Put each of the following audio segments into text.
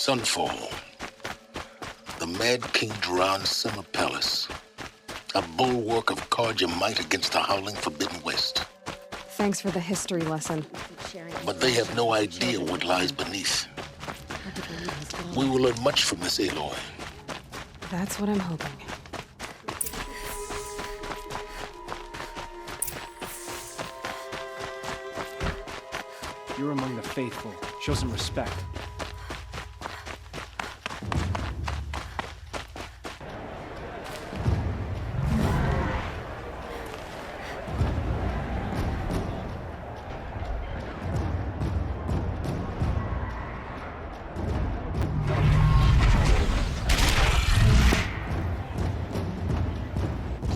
Sunfall. The Mad King Duran's summer palace. A bulwark of carja might against the howling Forbidden West. Thanks for the history lesson. But they have no idea what lies beneath. We will learn much from this Aloy. That's what I'm hoping. You're among the faithful. Show some respect.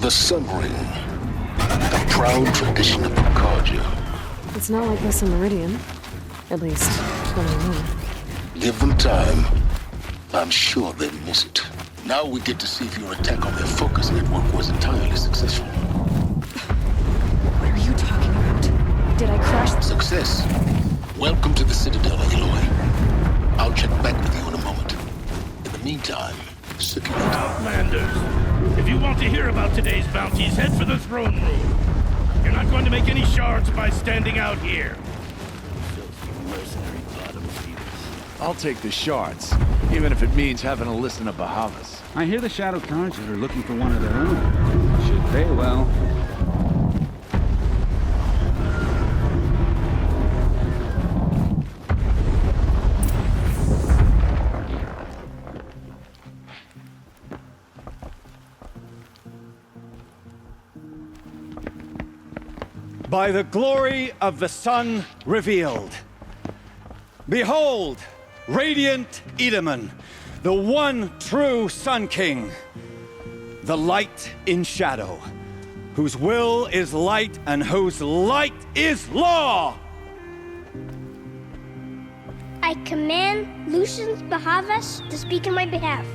The Sun Ring. A proud tradition of Carja. It's not like this in Meridian. At least, when I know. Give them time. I'm sure they'll miss it. Now we get to see if your attack on their focus network was entirely successful. What are you talking about? Did I crash? Success. Welcome to the Citadel, Aloy. I'll check back with you in a moment. In the meantime, circulate. Outlanders, if you want to hear about today's bounties, head for the throne room. You're not going to make any shards by standing out here. I'll take the shards, even if it means having to listen to Bahavas. I hear the Shadow Carja are looking for one of their own. Should pay well. By the glory of the sun revealed. Behold, radiant Edaman, the one true Sun King, the light in shadow, whose will is light and whose light is law! I command Lucius Bahavas to speak in my behalf.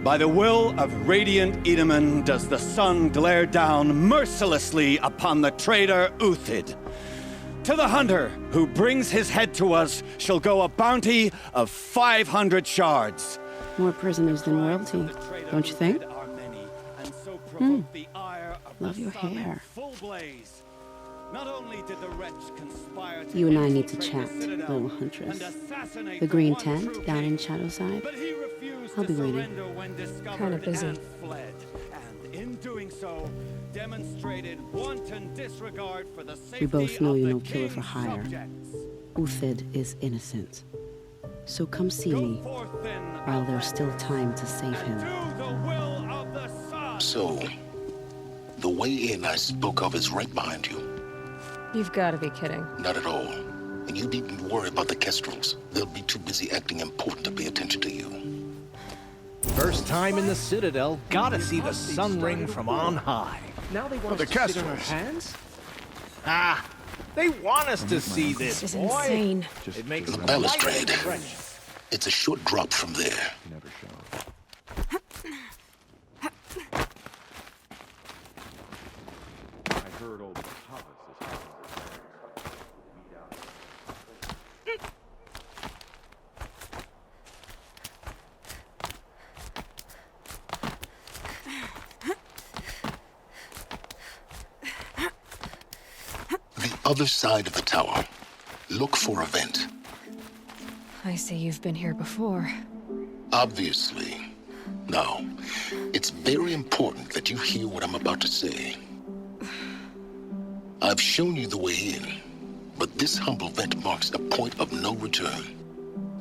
By the will of radiant Edaman does the sun glare down mercilessly upon the traitor Uthid. To the hunter who brings his head to us shall go a bounty of 500 shards. More prisoners than royalty, don't you think? Love your hair. You and I need to chat, little huntress. The green tent down in Shadowside. I'll be waiting. Kind of busy. And in doing so, demonstrated wanton disregard for the safety We both know of you're the no killer for king's hire. subjects. Uthid is innocent. So come see me while there's still time to save him. So, the way in I spoke of is right behind you. You've got to be kidding. Not at all. And you needn't worry about the Kestrels. They'll be too busy acting important to pay attention to you. First time in the Citadel, gotta see the sun ring from on high. Now they want the us to sit on our Kestrels. hands? Ah, they want us to see this, This is boy. insane. It makes The them balustrade. light. It's a short drop from there. I heard old Bahavas is The other side of the tower. Look for a vent. I see you've been here before. Obviously. Now, it's very important that you hear what I'm about to say. I've shown you the way in, but this humble vent marks a point of no return.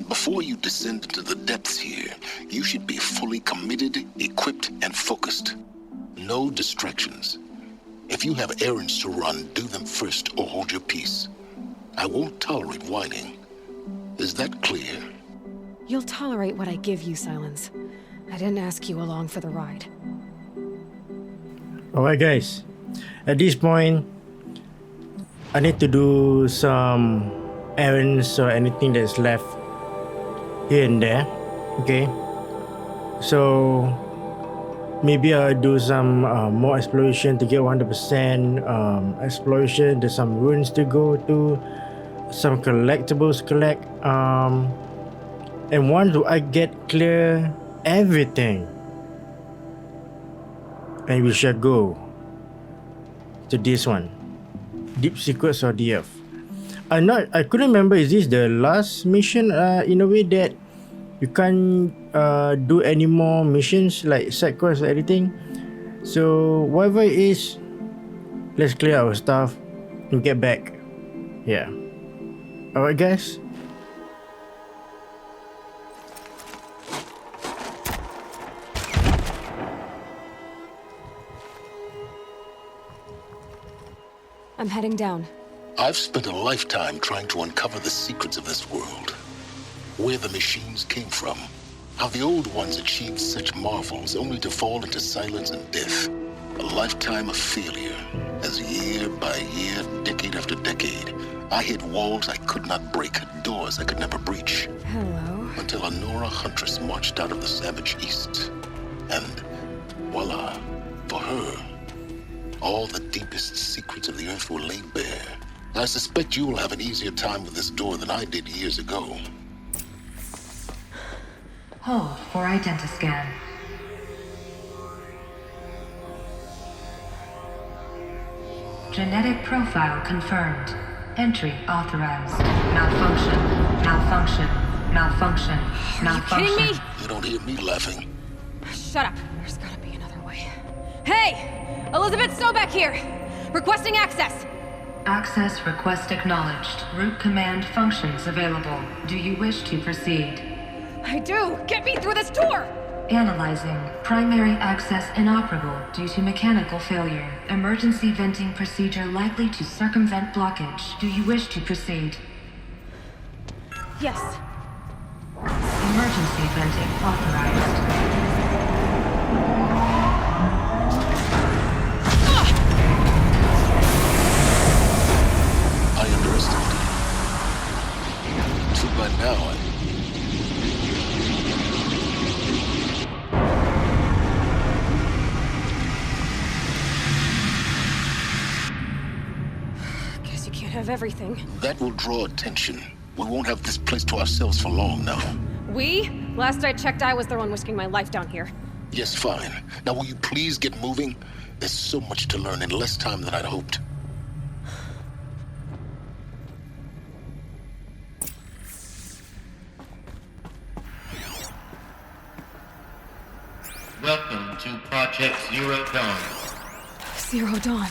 Before you descend into the depths here, you should be fully committed, equipped, and focused. No distractions. If you have errands to run, do them first or hold your peace. I won't tolerate whining. Is that clear? You'll tolerate what I give you, Silence. I didn't ask you along for the ride. Alright guys, at this point I need to do some errands or anything that's left here and there. Okay, so maybe I'll do some more exploration to get 100% exploration. There's some ruins to go to. some collectibles collect. And once I get clear everything, and we shall go to this one, Deep Secrets of the Earth. I couldn't remember, is this the last mission in a way that you can't do any more missions like side quests or anything? So whatever it is, let's clear our stuff and get back. Yeah. Alright guys. I'm heading down. I've spent a lifetime trying to uncover the secrets of this world. Where the machines came from. How the old ones achieved such marvels only to fall into silence and death. A lifetime of failure, as year by year, decade after decade, I hit walls I could not break, doors I could never breach. Hello. Until a Nora huntress marched out of the savage east. And voila, for her, all the deepest secrets of the earth were laid bare. I suspect you will have an easier time with this door than I did years ago. Hold for identiscan. Genetic profile confirmed. Entry authorized. Malfunction. Malfunction. Malfunction. Malfunction. Are you kidding me? You don't hear me laughing. Shut up. There's gotta be another way. Hey! Elizabeth Sobeck here! Requesting access! Access request acknowledged. Root command functions available. Do you wish to proceed? I do! Get me through this door! Analyzing. Primary access inoperable due to mechanical failure. Emergency venting procedure likely to circumvent blockage. Do you wish to proceed? Yes. Emergency venting authorized. I underestimated. So by now, Guess you can't have everything. that will draw attention. We won't have this place to ourselves for long now. We? Last I checked, I was the one risking my life down here. Yes, fine. Now will you please get moving? There's so much to learn in less time than I'd hoped. Welcome to Project Zero Dawn. Zero Dawn.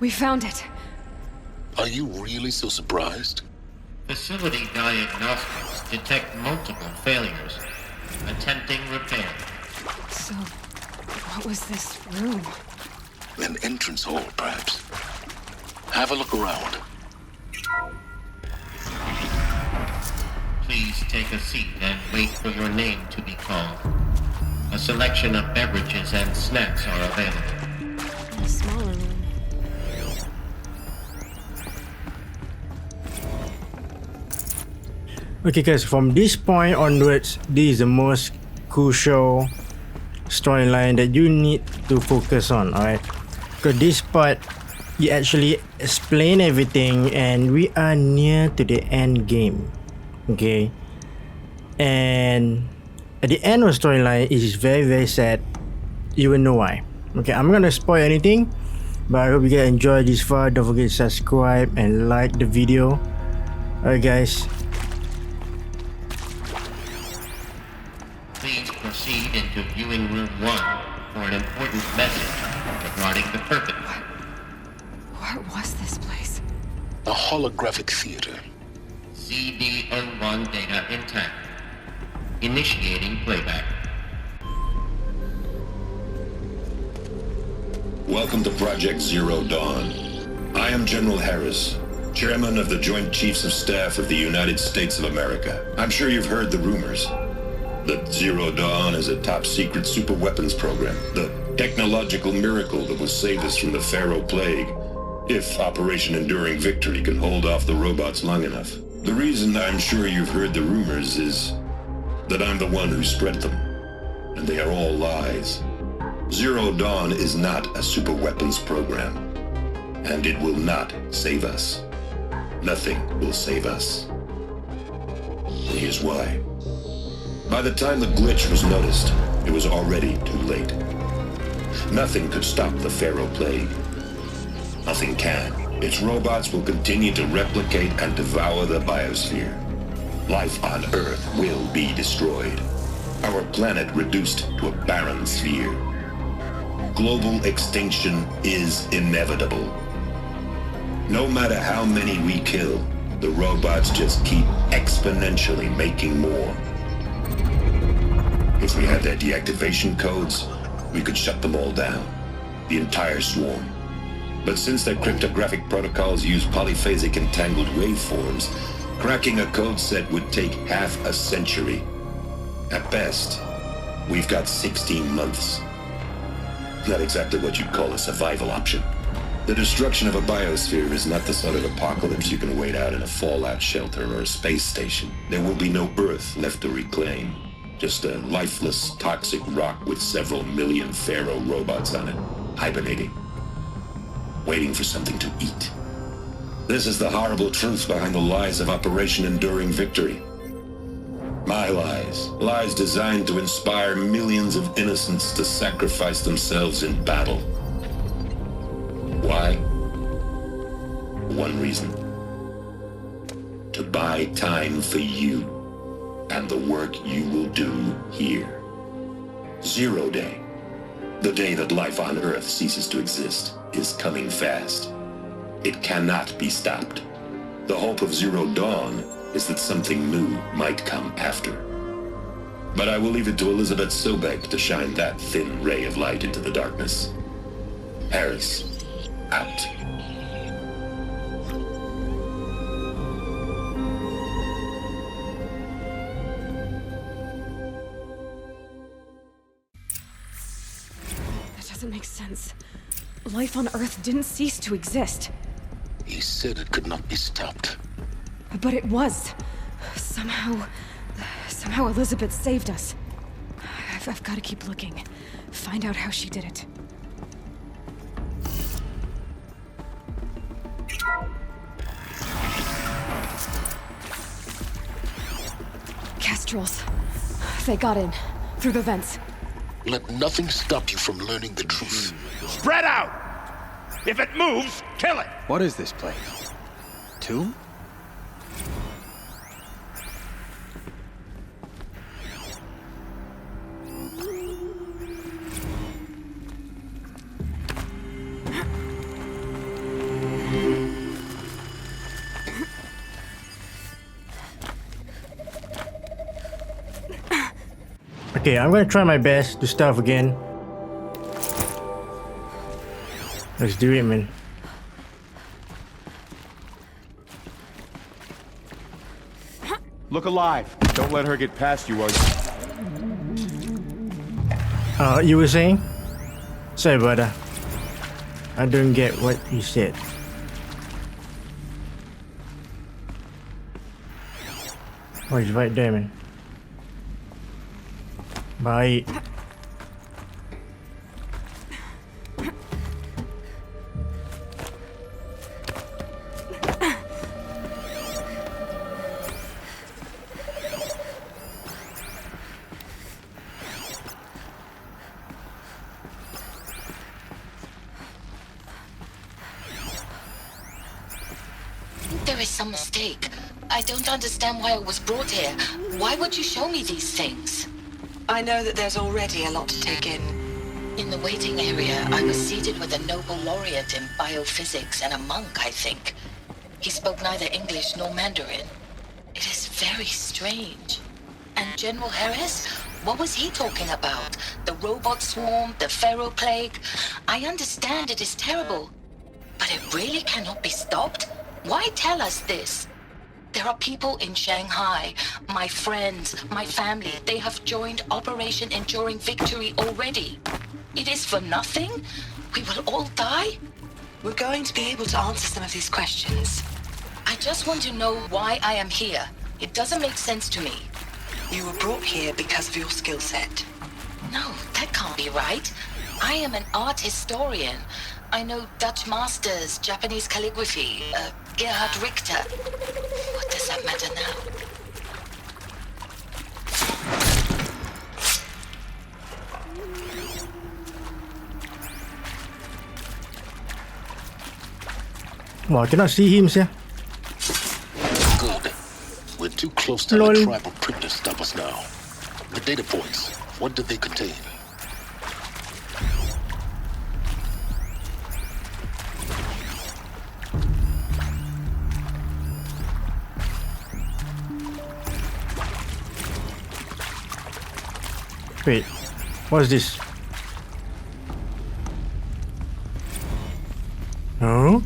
We found it. Are you really so surprised? Facility diagnostics detect multiple failures. Attempting repair. So, what was this room? An entrance hall, perhaps. Have a look around. Please take a seat and wait for your name to be called. A selection of beverages and snacks are available. A smaller room. Okay guys, from this point onwards, this is the most crucial storyline that you need to focus on, alright? Because this part, you actually explain everything and we are near to the end game, okay? And at the end of the storyline, it is very very sad. You will know why. Okay, I'm not gonna spoil anything, but I hope you guys enjoyed this far. Don't forget to subscribe and like the video. Alright guys. Please proceed into viewing room 1 for an important message regarding the purpose. What was this place? A holographic theater. CD01 data intact. Initiating playback. Welcome to Project Zero Dawn. I am General Harris, Chairman of the Joint Chiefs of Staff of the United States of America. I'm sure you've heard the rumors that Zero Dawn is a top-secret superweapons program, the technological miracle that will save us from the Pharaoh Plague, if Operation Enduring Victory can hold off the robots long enough. The reason I'm sure you've heard the rumors is that I'm the one who spread them, and they are all lies. Zero Dawn is not a superweapons program, and it will not save us. nothing will save us. And here's why. By the time the glitch was noticed, it was already too late. Nothing could stop the Pharaoh Plague. Nothing can. Its robots will continue to replicate and devour the biosphere. Life on Earth will be destroyed. Our planet reduced to a barren sphere. Global extinction is inevitable. No matter how many we kill, the robots just keep exponentially making more. If we had their deactivation codes, we could shut them all down, the entire swarm. But since their cryptographic protocols use polyphasic entangled waveforms, cracking a code set would take half a century. At best, we've got 16 months. Not exactly what you'd call a survival option. The destruction of a biosphere is not the sort of apocalypse you can wait out in a fallout shelter or a space station. There will be no Earth left to reclaim. Just a lifeless, toxic rock with several million Pharaoh robots on it, hibernating, waiting for something to eat. This is the horrible truth behind the lies of Operation Enduring Victory. My lies. Lies designed to inspire millions of innocents to sacrifice themselves in battle. Why? One reason. To buy time for you and the work you will do here. 0 Day. The day that life on Earth ceases to exist is coming fast. It cannot be stopped. The hope of Zero Dawn is that something new might come after. But I will leave it to Elizabeth Sobek to shine that thin ray of light into the darkness. Harris, out. That doesn't make sense. Life on Earth didn't cease to exist. He said it could not be stopped. But it was. Somehow Elizabeth saved us. I've got to keep looking. Find out how she did it. Kestrels. They got in. Through the vents. Let nothing stop you from learning the truth. Spread out! If it moves, kill it! What is this place? Tomb? Okay, I'm gonna try my best to stealth again. Let's do it, man. Look alive. Don't let her get past you, You were saying? Sorry, brother. I don't get what you said. Oh, he's right there, man. Bye. There is some mistake. I don't understand why I was brought here. Why would you show me these things? I know that there's already a lot to take in. In the waiting area, I was seated with a Nobel laureate in biophysics and a monk, I think. He spoke neither English nor Mandarin. It is very strange. And General Harris? What was he talking about? The robot swarm, the Pharaoh Plague? I understand it is terrible. But it really cannot be stopped? Why tell us this? There are people in Shanghai, my friends, my family. They have joined Operation Enduring Victory already. It is for nothing? We will all die? We're going to be able to answer some of these questions. I just want to know why I am here. It doesn't make sense to me. You were brought here because of your skill set. No, that can't be right. I am an art historian. I know Dutch masters, Japanese calligraphy, Gerhard Richter. What does that matter now? Oh, I cannot see him, sir. Good. We're too close to the tribal crypt to stop us now. The data points, what do they contain? Wait, what's this? Huh?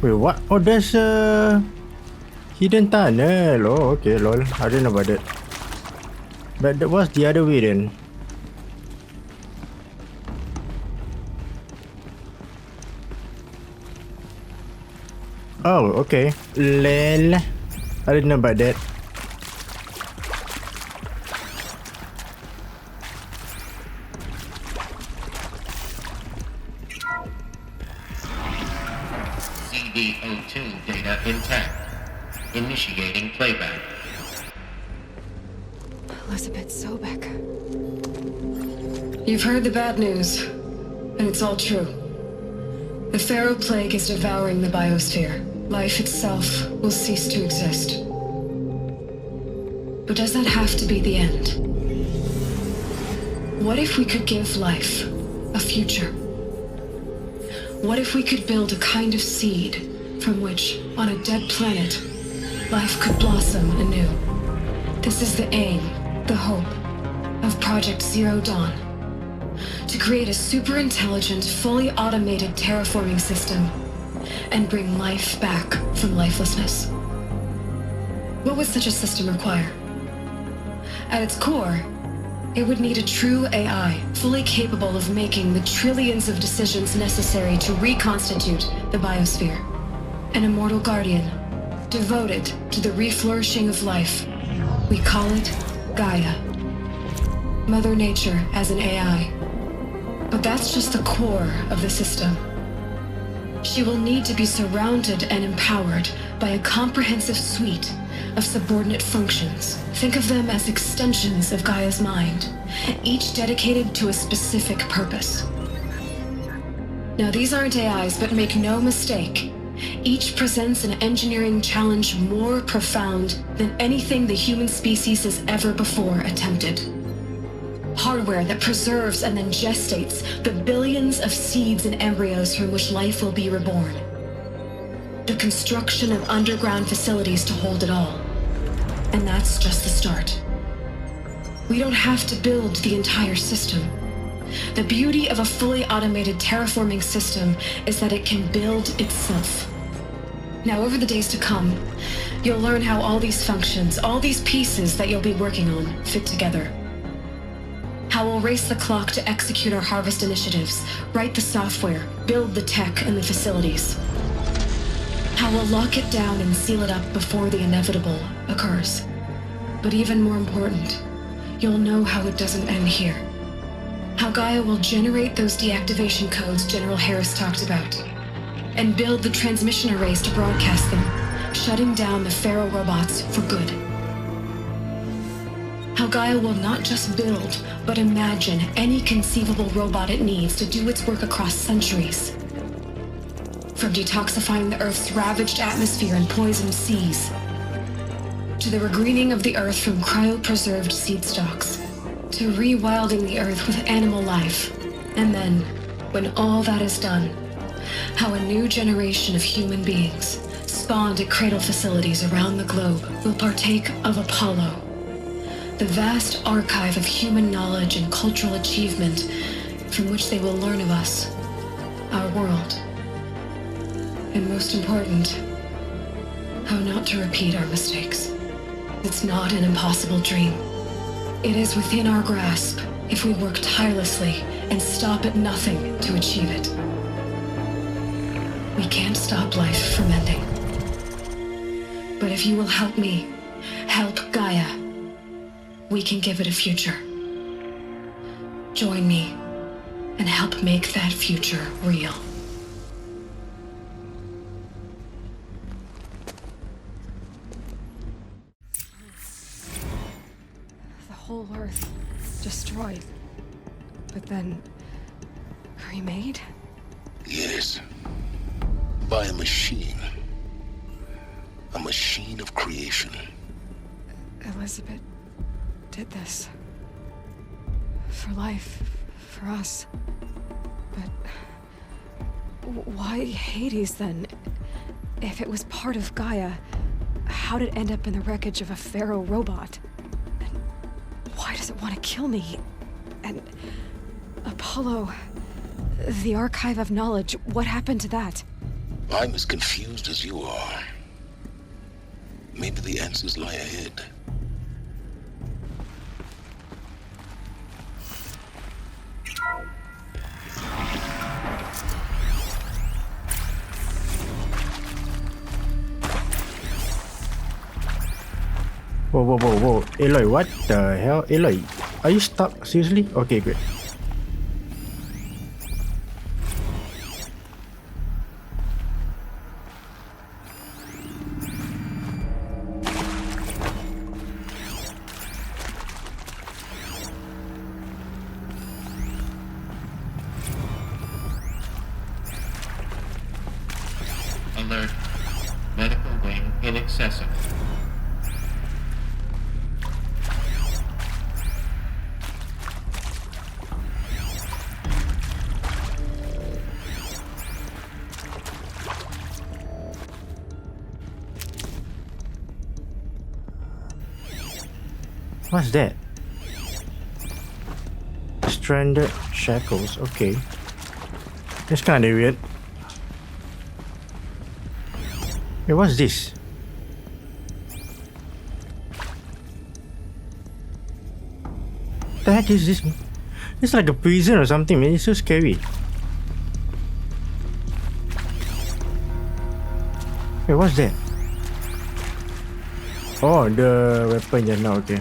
Wait, what? Oh, there's a hidden tunnel. Oh, okay, lol. I didn't know about that. But that was the other way then. Oh, okay. Lel. I didn't know about that. CDO2 data intact. Initiating playback. Elizabeth Sobek. You've heard the bad news, and it's all true. The Pharaoh Plague is devouring the biosphere. Life itself will cease to exist. But does that have to be the end? What if we could give life a future? What if we could build a kind of seed from which, on a dead planet, life could blossom anew? This is the aim, the hope, of Project Zero Dawn. To create a super-intelligent, fully automated terraforming system and bring life back from lifelessness. What would such a system require? At its core, it would need a true AI, fully capable of making the trillions of decisions necessary to reconstitute the biosphere. An immortal guardian, devoted to the reflourishing of life. We call it Gaia. Mother Nature as an AI. But that's just the core of the system. She will need to be surrounded and empowered by a comprehensive suite of subordinate functions. Think of them as extensions of Gaia's mind, each dedicated to a specific purpose. Now, these aren't AIs, but make no mistake, each presents an engineering challenge more profound than anything the human species has ever before attempted. Hardware that preserves and then gestates the billions of seeds and embryos from which life will be reborn. The construction of underground facilities to hold it all. And that's just the start. We don't have to build the entire system. The beauty of a fully automated terraforming system is that it can build itself. Now, over the days to come, you'll learn how all these functions, all these pieces that you'll be working on, fit together. How we'll race the clock to execute our harvest initiatives, write the software, build the tech and the facilities. How we'll lock it down and seal it up before the inevitable occurs. But even more important, you'll know how it doesn't end here. How Gaia will generate those deactivation codes General Harris talked about, and build the transmission arrays to broadcast them, shutting down the Pharaoh robots for good. How Gaia will not just build, but imagine any conceivable robot it needs to do its work across centuries. From detoxifying the Earth's ravaged atmosphere and poisoned seas, to the regreening of the Earth from cryopreserved seed stalks, to rewilding the Earth with animal life. And then, when all that is done, how a new generation of human beings, spawned at cradle facilities around the globe, will partake of Apollo, the vast archive of human knowledge and cultural achievement from which they will learn of us, our world. And most important, how not to repeat our mistakes. It's not an impossible dream. It is within our grasp if we work tirelessly and stop at nothing to achieve it. We can't stop life from ending. But if you will help me, help Gaia, we can give it a future. Join me and help make that future real. The whole Earth destroyed, but then remade? Yes. By a machine. A machine of creation. Elizabeth did this. For life, for us. But why Hades then? If it was part of Gaia, how did it end up in the wreckage of a pharaoh robot? And why does it want to kill me? And Apollo, the archive of knowledge, what happened to that? I'm as confused as you are. Maybe the answers lie ahead. Whoa. Aloy, what the hell? Aloy, are you stuck? Seriously? Okay, great. Alert. Medical wing inaccessible. What's that? Stranded shackles, okay. That's kinda weird. Hey, what's this? What the heck is this? It's like a prison or something, man. It's so scary. Hey, what's that? Oh, the weapon just now, okay.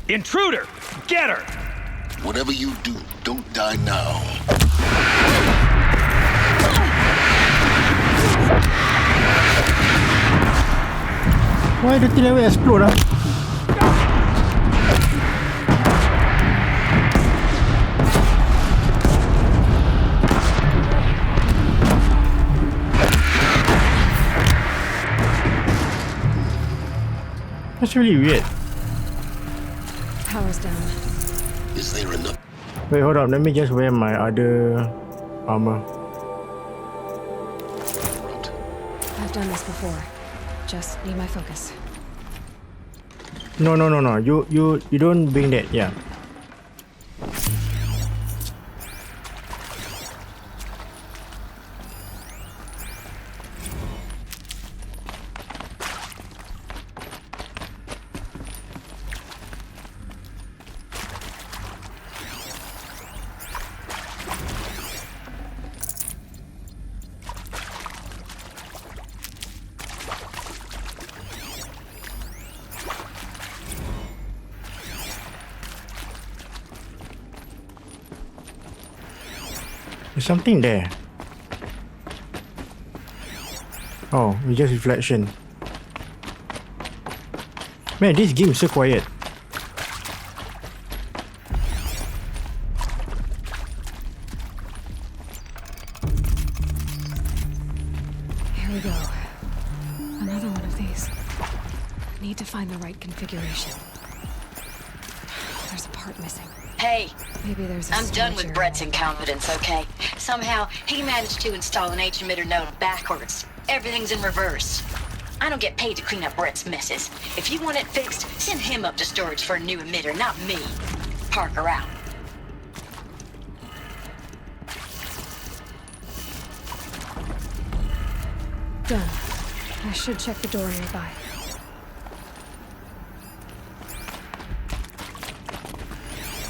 Intruder! Get her! Whatever you do, don't die now. Why did it ever explode? That's really weird. Power's down. Is there enough? Wait, hold up. Let me just wear my other armor. I've done this before. Just need my focus. No. You don't bring that. Yeah. There's something there. Oh, it's just reflection. Man, this game is so quiet. Here we go. Another one of these. Need to find the right configuration. There's a part missing. Hey, maybe there's a I'm done with Brett's incompetence, okay? Somehow, he managed to install an H-emitter node backwards. Everything's in reverse. I don't get paid to clean up Brett's messes. If you want it fixed, send him up to storage for a new emitter, not me. Parker out. Done. I should check the door nearby.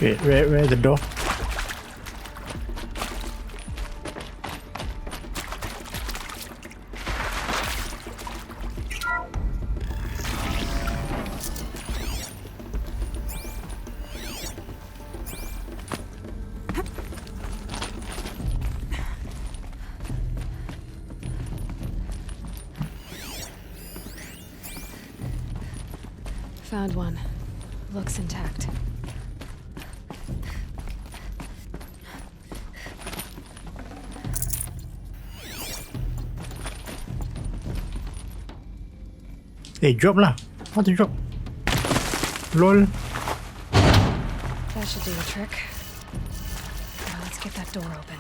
Wait, where's the door? Found one. Looks intact. Hey, drop lah. How to drop? Lol. That should do the trick. Now let's get that door open.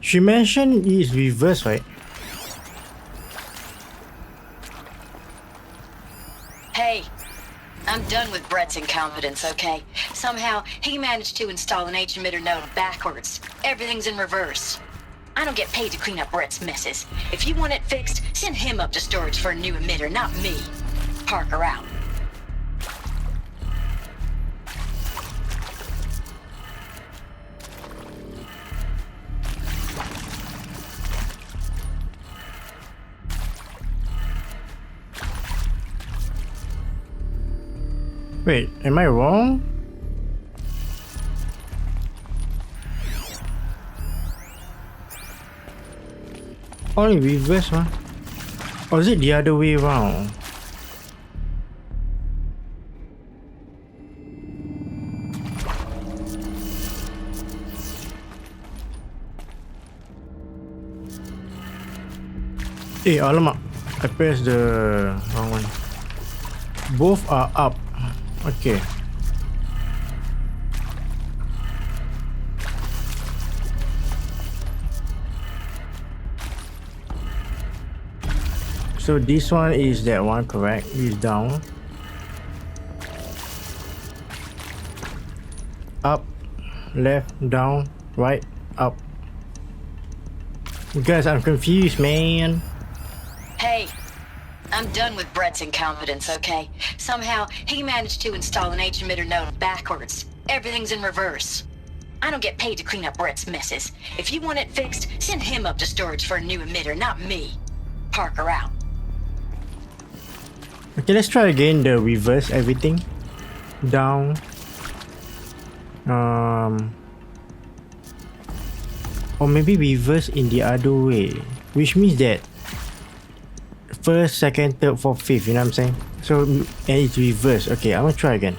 She mentioned it's reverse, right? Hey, I'm done with Brett's incompetence, okay? Somehow, he managed to install an H-emitter node backwards. Everything's in reverse. I don't get paid to clean up Brett's messes. If you want it fixed, send him up to storage for a new emitter, not me. Parker out. Wait, am I wrong? Only reverse, huh? Or is it the other way around? Eh, alamak. I pressed the wrong one. Both are up. Okay. So this one is that one, correct? Is down. Up, left, down, right, up. Guys, I'm confused, man. Hey, I'm done with Brett's incompetence, okay? Somehow, he managed to install an H-emitter node backwards. Everything's in reverse. I don't get paid to clean up Brett's messes. If you want it fixed, send him up to storage for a new emitter, not me. Parker out. Okay, let's try again the reverse everything. Down. Or maybe reverse in the other way. Which means that first, second, third, fourth, fifth, you know what I'm saying? So, and it's reverse. Okay, I'm gonna try again.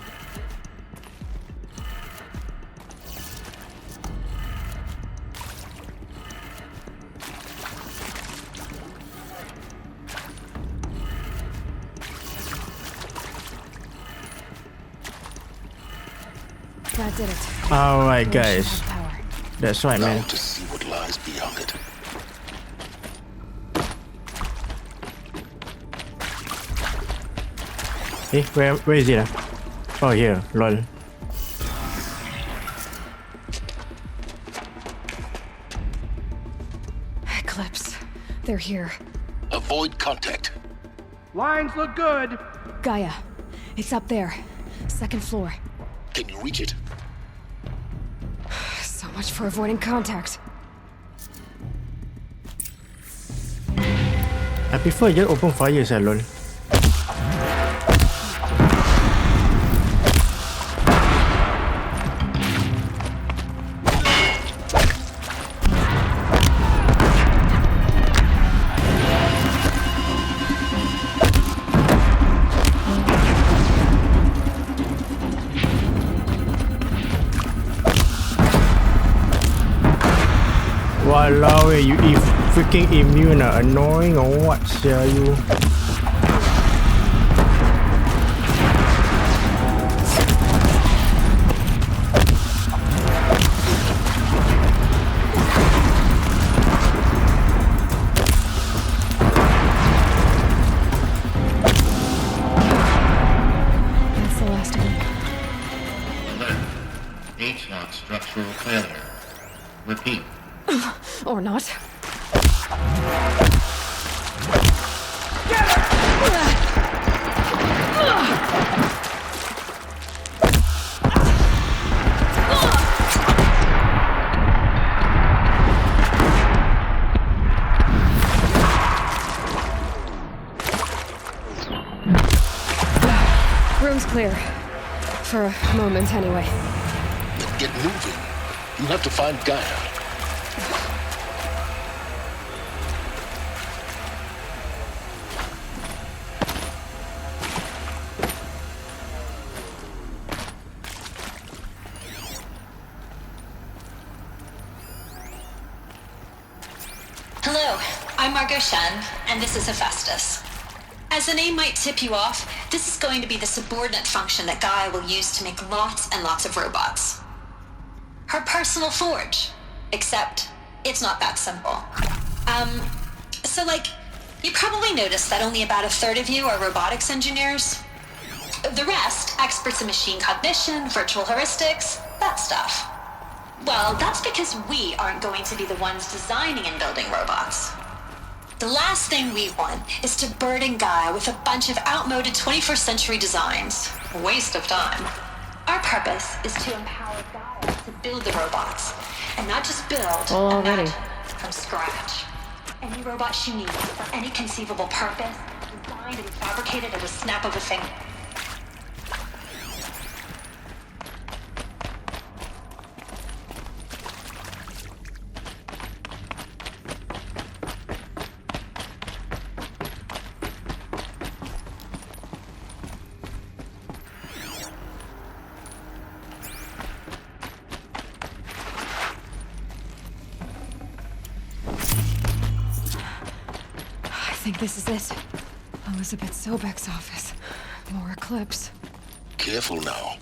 That did it. Alright, guys. That's right, man. Now to see what lies beyond it. Eh, where is it? Oh, here. Lol. Eclipse. They're here. Avoid contact. Lines look good. Gaia. It's up there. Second floor. Can you reach it? So much for avoiding contact. I prefer just open fire, lol. Walao, you freaking immune, annoying or what, are you? Or not. Room's clear. For a moment, anyway. Get moving. You have to find Gaia. Hello, I'm Margot Shan, and this is Hephaestus. As the name might tip you off, this is going to be the subordinate function that Gaia will use to make lots and lots of robots. Her personal forge. Except, it's not that simple. So you probably noticed that only about a third of you are robotics engineers. The rest, experts in machine cognition, virtual heuristics, that stuff. Well, that's because we aren't going to be the ones designing and building robots. The last thing we want is to burden Gaia with a bunch of outmoded 21st century designs. A waste of time. Our purpose is to empower Gaia to build the robots, and not just build, imagine, from scratch. Any robot she needs for any conceivable purpose, designed and fabricated at a snap of a finger. I think this is it. Elizabeth Sobek's office. More Eclipse. Careful now.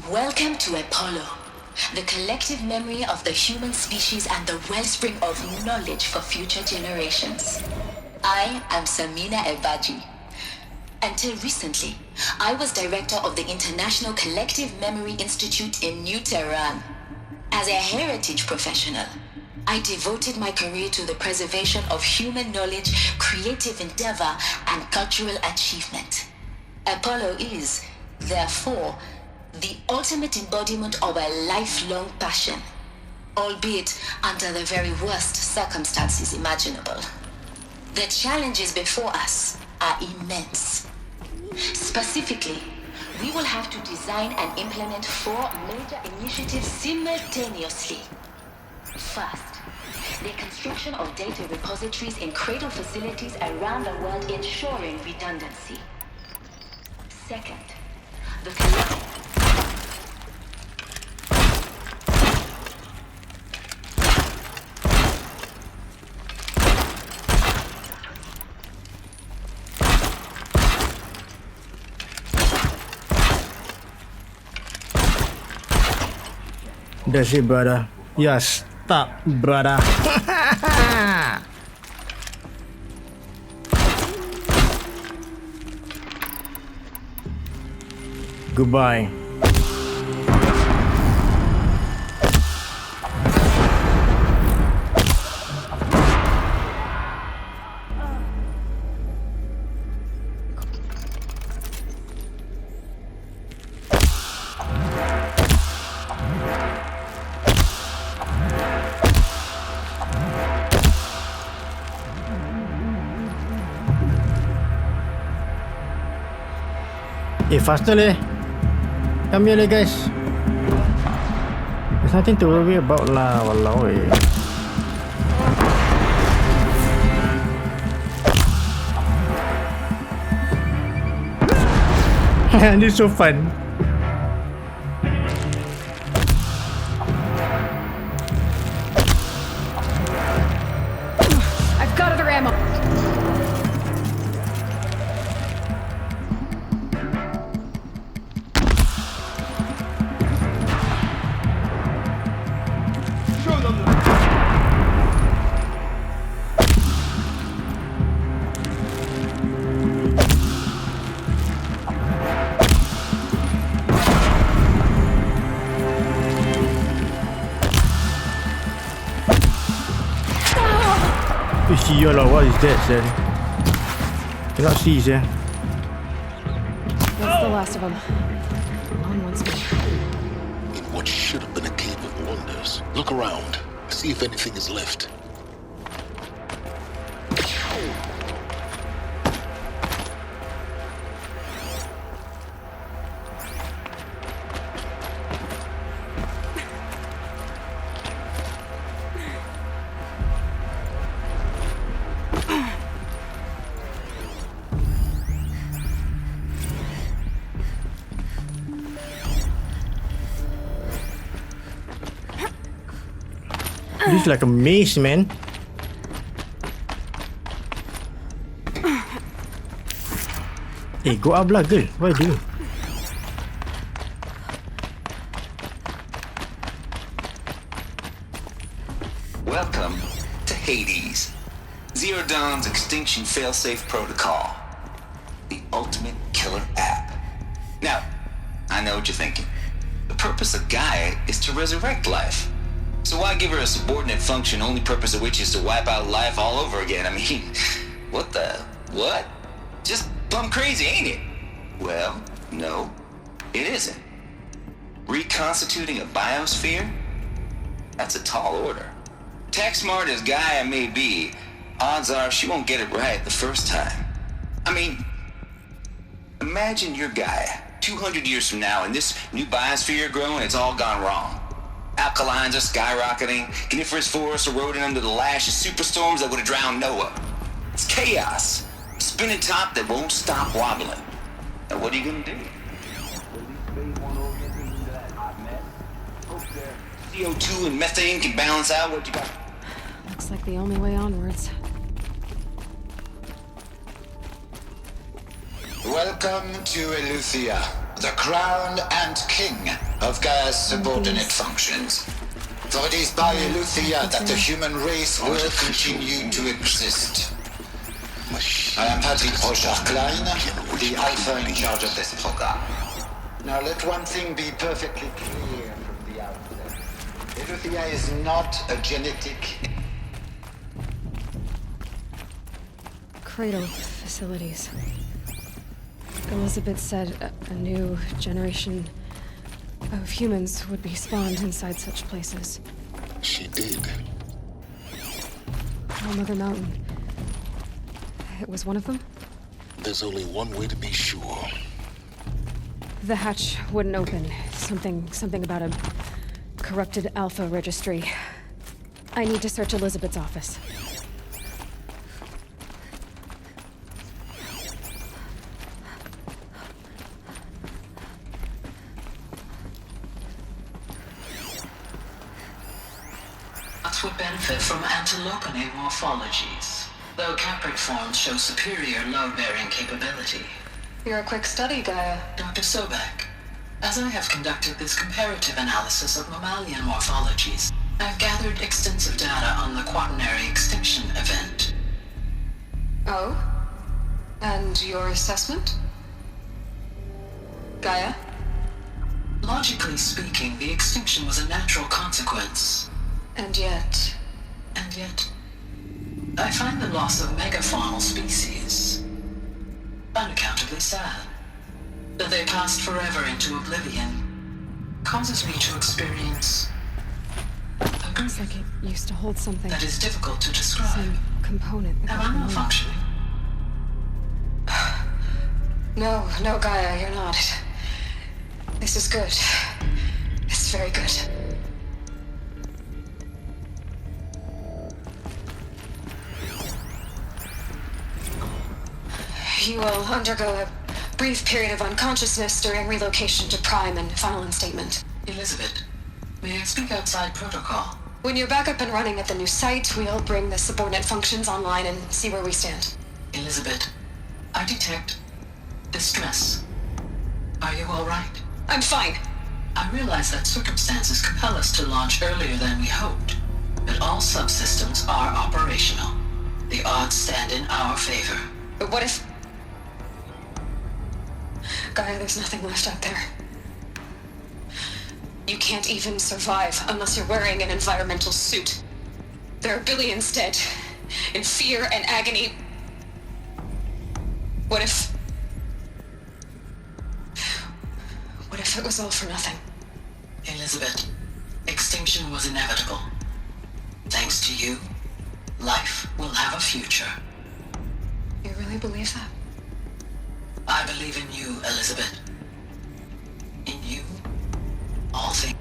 Welcome to Apollo, the collective memory of the human species and the wellspring of knowledge for future generations. I am Samina Ebaji. Until recently, I was director of the International Collective Memory Institute in New Tehran. As a heritage professional, I devoted my career to the preservation of human knowledge, creative endeavor, and cultural achievement. Apollo is, therefore, the ultimate embodiment of a lifelong passion, albeit under the very worst circumstances imaginable. The challenges before us are immense. Specifically, we will have to design and implement 4 major initiatives simultaneously. First, the construction of data repositories in cradle facilities around the world, ensuring redundancy. Second, the That's it, brother. Yes, stop, brother. Goodbye. Faster leh. Come here leh, guys. There's nothing to worry about lah, walao eh. This is so fun. I've got other ammo. What is that, Sir? Cannot see, sir. That's the last of them. On once more. In what should have been a cave of wonders. Look around. See if anything is left. This is like a maze, man. Hey, go up lah, girl. What are you doing? Welcome to Hades. Zero Dawn's Extinction Failsafe Protocol. The ultimate killer app. Now, I know what you're thinking. The purpose of Gaia is to resurrect life. So why give her a subordinate function, only purpose of which is to wipe out life all over again? I mean, what? Just plumb crazy, ain't it? Well, no, it isn't. Reconstituting a biosphere? That's a tall order. Tech smart as Gaia may be, odds are she won't get it right the first time. I mean, imagine you're Gaia, 200 years from now, and this new biosphere growing, it's all gone wrong. Alkalines are skyrocketing, coniferous forests eroding under the lash of superstorms that would have drowned Noah. It's chaos. A spinning top that won't stop wobbling. Now what are you gonna do? CO2 and methane can balance out what you got. Looks like the only way onwards. Welcome to Eleuthia, the crown and king of Gaia's subordinate functions. For it is by Eleuthia that the human race will continue to exist. I am Patrick Rochard-Klein, the alpha in charge of this program. Now let one thing be perfectly clear from the outset. Eleuthia is not a genetic... Cradle facilities. Elizabeth said a new generation of humans would be spawned inside such places. She did. Oh, Mother Mountain. It was one of them? There's only one way to be sure. The hatch wouldn't open. Something about a corrupted Alpha registry. I need to search Elizabeth's office. Would benefit from antilopinate morphologies, though caprid forms show superior load-bearing capability. You're a quick study, Gaia. Dr. Sobek, as I have conducted this comparative analysis of mammalian morphologies, I've gathered extensive data on the quaternary extinction event. Oh? And your assessment? Gaia? Logically speaking, the extinction was a natural consequence. And yet, I find the loss of megafaunal species unaccountably sad. That they passed forever into oblivion causes me to experience a Looks like it used to hold something. that is difficult to describe. Some component that Am got I removed. malfunctioning? No, Gaia, you're not. This is good. It's very good. You will undergo a Brief period of unconsciousness during relocation to Prime and final instatement. Elizabeth, may I speak outside protocol? When you're back up and running at the new site, we'll bring the subordinate functions online and see where we stand. Elizabeth, I detect distress. Are you all right? I'm fine. I realize that circumstances compel us to launch earlier than we hoped, but all subsystems are operational. The odds stand in our favor. But what if... Gaia, there's nothing left out there. You can't even survive unless you're wearing an environmental suit. There are billions dead, in fear and agony. What if it was all for nothing? Elizabeth, extinction was inevitable. Thanks to you, life will have a future. You really believe that? I believe in you, Elizabeth. In you, all things.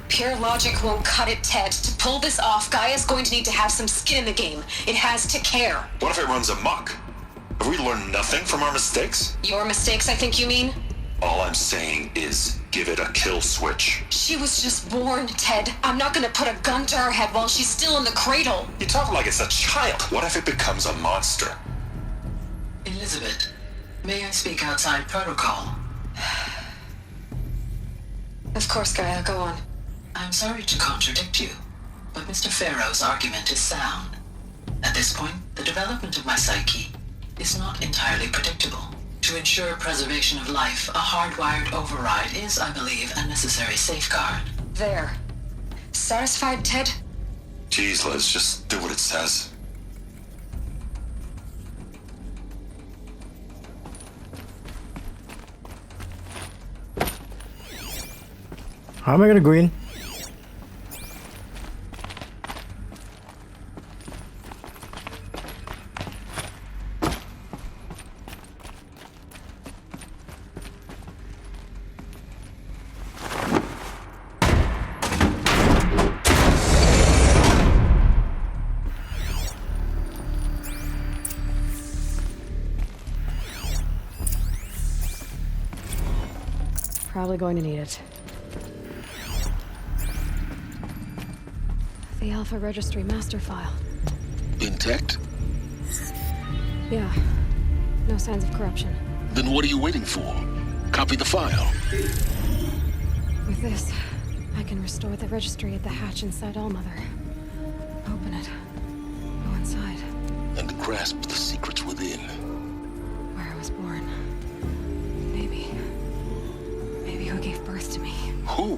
Pure logic won't cut it, Ted. To pull this off, Gaia's going to need to have some skin in the game. It has to care. What if it runs amok? Have we learned nothing from our mistakes? Your mistakes, I think you mean? All I'm saying is, give it a kill switch. She was just born, Ted. I'm not gonna put a gun to her head while she's still in the cradle. You talk like it's a child. What if it becomes a monster? Elizabeth, may I speak outside protocol? Of course, Gaia, go on. I'm sorry to contradict you, but Mr. Farrow's argument is sound. At this point, the development of my psyche is not entirely predictable. To ensure preservation of life, a hardwired override is, I believe, a necessary safeguard. There. Satisfied, Ted? Jeez, Liz, just do what it says. How am I gonna go in? Probably going to need it. The Alpha Registry master file. Intact? Yeah. No signs of corruption. Then what are you waiting for? Copy the file. With this, I can restore the registry at the hatch inside Allmother. Open it. Go inside. And grasp the secrets within. Where I was born. Maybe who gave birth to me. Who?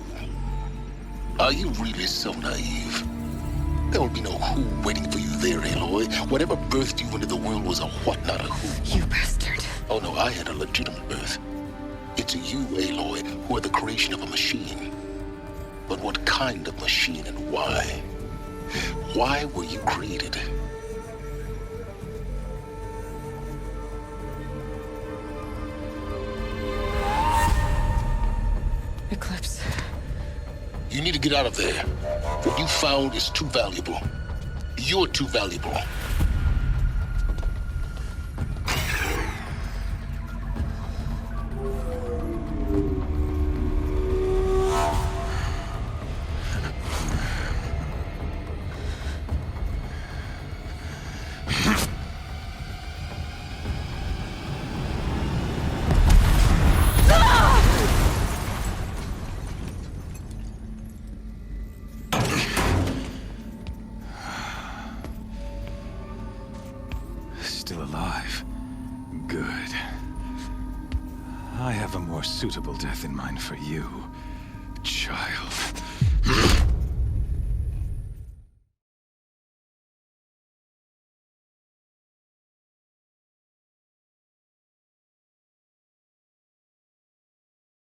Are you really so naive? There will be no who waiting for you there, Aloy. Whatever birthed you into the world was a what, not a who. You bastard. Oh no, I had a legitimate birth. It's you, Aloy, who are the creation of a machine. But what kind of machine and why? Why were you created? Eclipse. You need to get out of there. What you found is too valuable. You're too valuable. Still alive. Good. I have a more suitable death in mind for you, child.